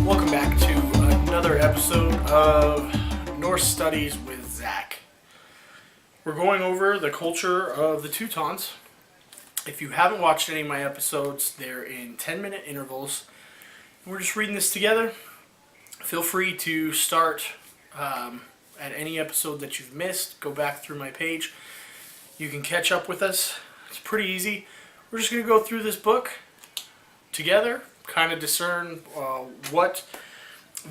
Welcome back to another episode of Norse Studies with Zakk. We're going over the culture of the Teutons. If you haven't watched any of my episodes, they're in 10-minute intervals. We're just reading this together. Feel free to start at any episode that you've missed. Go back through my page. You can catch up with us. It's pretty easy. We're just going to go through this book together, kind of discern what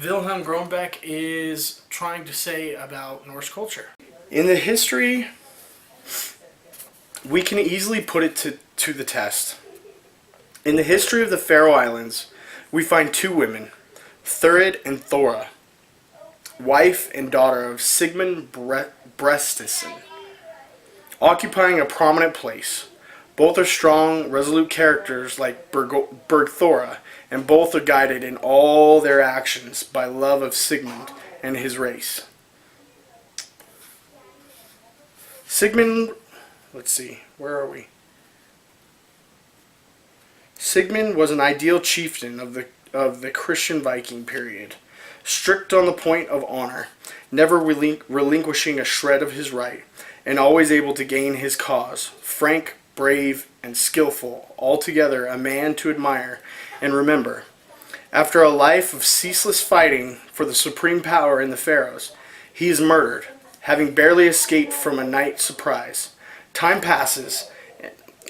Wilhelm Grönbeck is trying to say about Norse culture. In the history, we can easily put it to the test. In the history of the Faroe Islands, we find two women, Thurid and Thora, wife and daughter of Sigmund Brestison, occupying a prominent place. Both are strong, resolute characters like Bergthora, and both are guided in all their actions by love of Sigmund and his race. Sigmund, let's see, where are we? Sigmund was an ideal chieftain of the Christian Viking period, strict on the point of honor, never relinquishing a shred of his right, and always able to gain his cause, frank, brave, and skillful, altogether a man to admire and remember. After a life of ceaseless fighting for the supreme power in the Faroes, he is murdered, having barely escaped from a night surprise. Time passes,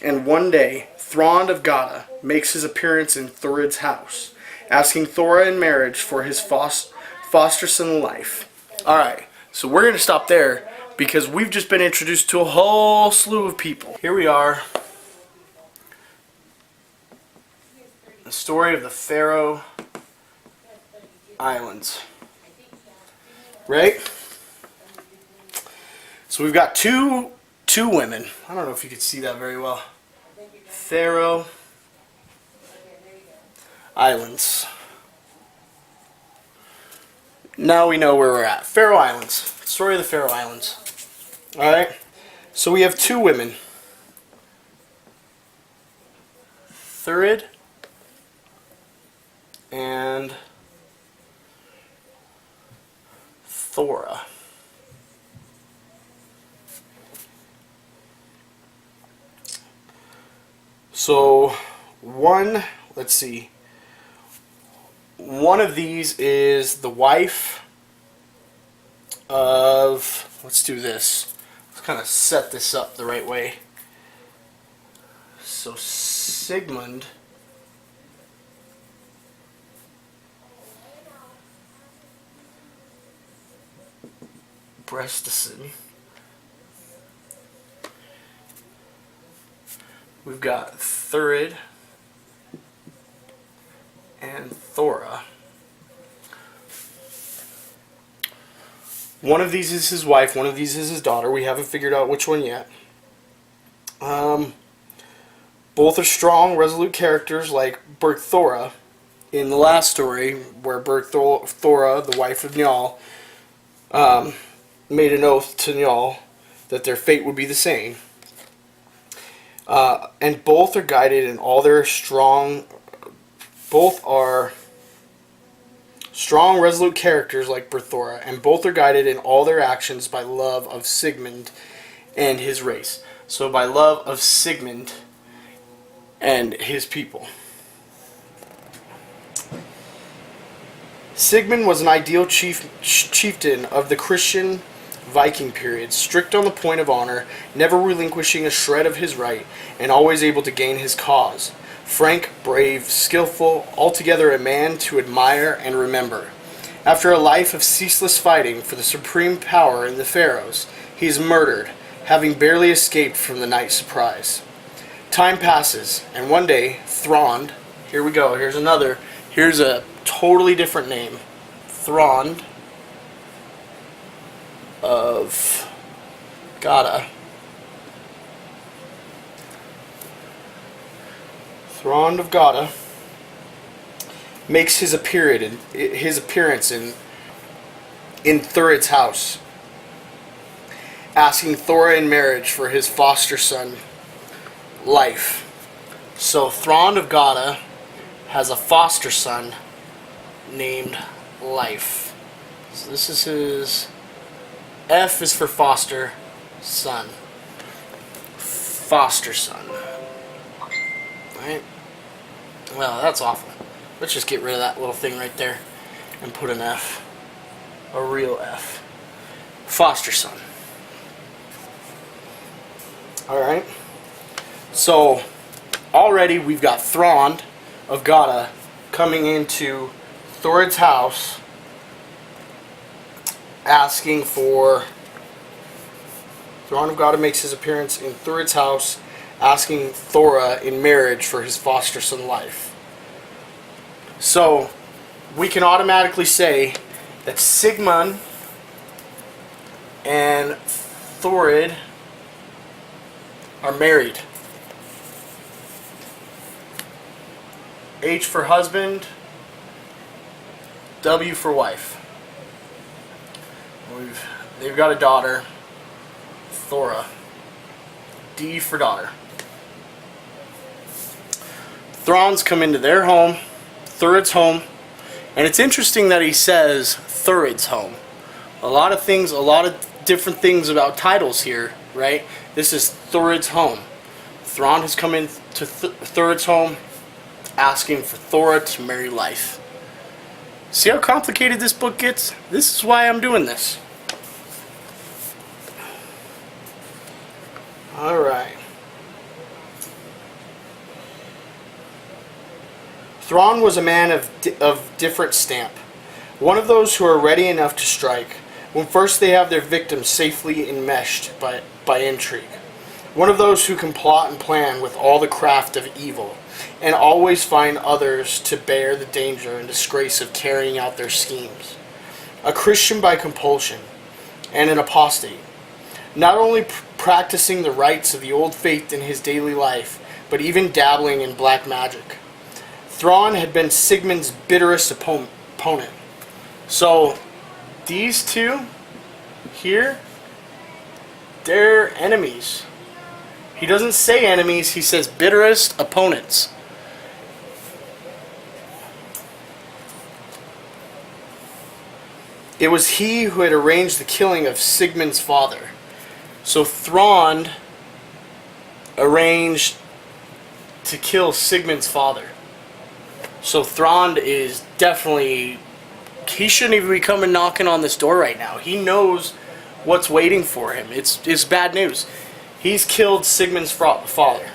and one day, Thrond of Gata makes his appearance in Thurid's house, asking Thora in marriage for his foster son life. Alright, so we're going to stop there, because we've just been introduced to a whole slew of people. Here we are. The story of the Faroe Islands. Right? So we've got two women. I don't know if you can see that very well. Faroe Islands. Now we know where we're at. Faroe Islands. Story of the Faroe Islands. Alright, so we have two women, Thurid and Thora. So let's see, one of these is the wife of, let's do this. Let's kind of set this up the right way. So Sigmund Brestison. We've got Thurid and Thora. One of these is his wife, one of these is his daughter. We haven't figured out which one yet. Both are strong, resolute characters like Bergthora in the last story, where Bergthora, the wife of Njal, made an oath to Njal that their fate would be the same. And both are guided in all their both are strong, resolute characters like Bergthora, and both are guided in all their actions by love of Sigmund and his race. So by love of Sigmund and his people. Sigmund was an ideal chieftain of the Christian Viking period, strict on the point of honor, never relinquishing a shred of his right, and always able to gain his cause. Frank, brave, skillful, altogether a man to admire and remember. After a life of ceaseless fighting for the supreme power in the Faroes, he is murdered, having barely escaped from the night surprise. Time passes, and one day, Thrond, here we go, here's a totally different name, Thrond of Gata. Thrond of Gata makes his appearance in Thurid's house, asking Thora in marriage for his foster son, Life. So Thrond of Gata has a foster son named Life. So this is his... F is for foster son. Foster son. Right? Well, that's awful. Let's just get rid of that little thing right there and put an F. A real F. Foster son. Alright. So, already we've got Thrond of Gada coming into Thorid's house asking for... Thrond of Gada makes his appearance in Thorid's house asking Thora in marriage for his foster son Life. So, we can automatically say that Sigmund and Thorid are married. H for husband, W for wife. They've got a daughter, Thora. D for daughter. Thron's come into their home, Thorid's home, and it's interesting that he says Thorid's home. A lot of different things about titles here, right? This is Thorid's home. Thrond has come into Thorid's home asking for Thora to marry Life. See how complicated this book gets? This is why I'm doing this. Alright. Thron was a man of different stamp. One of those who are ready enough to strike when first they have their victim safely enmeshed by intrigue. One of those who can plot and plan with all the craft of evil, and always find others to bear the danger and disgrace of carrying out their schemes. A Christian by compulsion, and an apostate. Not only practicing the rites of the old faith in his daily life, but even dabbling in black magic. Thrawn had been Sigmund's bitterest opponent. So, these two here, they're enemies. He doesn't say enemies, he says bitterest opponents. It was he who had arranged the killing of Sigmund's father. So Thrond arranged to kill Sigmund's father. So Thrond is definitely... He shouldn't even be coming knocking on this door right now. He knows what's waiting for him. It's bad news. He's killed Sigmund's father.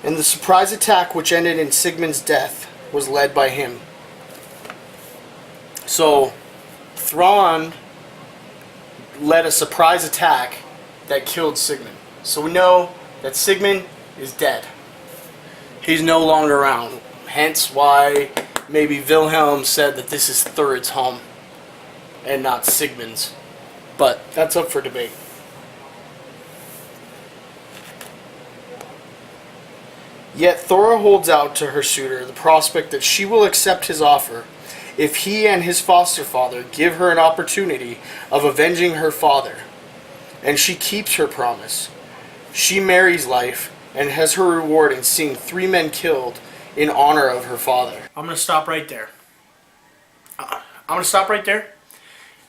And the surprise attack which ended in Sigmund's death was led by him. So, Thrawn led a surprise attack that killed Sigmund. So we know that Sigmund is dead. He's no longer around. Hence why maybe Wilhelm said that this is Thorid's home and not Sigmund's. But that's up for debate. Yet Thora holds out to her suitor the prospect that she will accept his offer if he and his foster father give her an opportunity of avenging her father. And she keeps her promise. She marries Life and has her reward in seeing 3 men killed in honor of her father. I'm going to stop right there.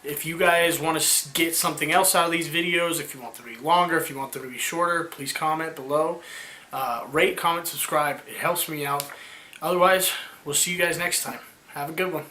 If you guys want to get something else out of these videos, if you want them to be longer, if you want them to be shorter, please comment below. Rate, comment, subscribe. It helps me out. Otherwise, we'll see you guys next time. Have a good one.